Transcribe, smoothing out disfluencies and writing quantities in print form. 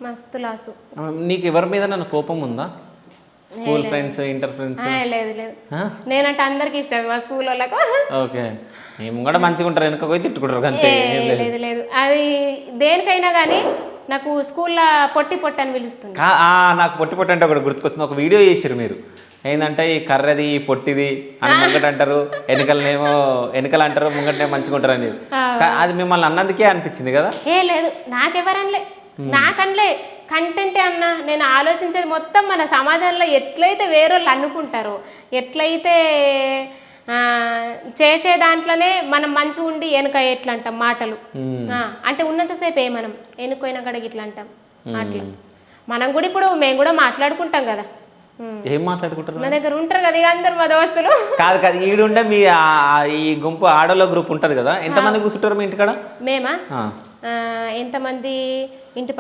మస్తు లాసు. నీకు ఎవరి మీద నన్ను కోపం ఉందా? School friends, inter friends? లేదు లేదు, నేనంటే అందరికి ఇష్టం మా స్కూల్ వాళ్ళకు. ఓకే, మేము కూడా మంచిగా ఉంటారు, వెనక పోయి తిట్టుకుంటారు అంతే. లేదు లేదు, అది దేనికైనా కానీ నాకు స్కూల్లో పొట్టి పొట్టి అని పిలుస్తుంది. నాకు పొట్టి పొట్టి అంటే ఒకటి గుర్తుకొచ్చింది. ఒక వీడియో చేసారు మీరు, ఏంటంటే ఈ కర్రది ఈ పొట్టిది అని ముంగట అంటారు, వెనకలు అంటారు, ముంగటనే మంచిగా ఉంటారు అని. అది మిమ్మల్ని అన్నందుకే అనిపించింది కదా? లేదు, నాకెవరనలే, నాకనలే, కంటెంటే అన్నా. నేను ఆలోచించేది మొత్తం మన సమాజంలో ఎట్లయితే వేరేళ్ళు అనుకుంటారో, ఎట్లయితే చేసే దాంట్లోనే మనం మంచిగా ఉండి వెనుక ఎట్లా అంటాం మాటలు, అంటే ఉన్నంతసేపు మనం వెనుకోయినా కడకి ఇట్లా అంటాం అట్లా. మనం కూడా ఇప్పుడు మేము కూడా మాట్లాడుకుంటాం కదా. ఏం మాట్లాడుకుంటారు? మా దగ్గర ఉంటారు కదా ఇక అందరు మా దోస్తులు. కాదు ఈడుండే మీ ఈ గుంపు ఆడలో గ్రూప్ ఉంటుంది కదా, ఎంతమంది కూర్చుంటారు మీ ఇంటికాడ? మేమా ఎంతమంది ఇంటి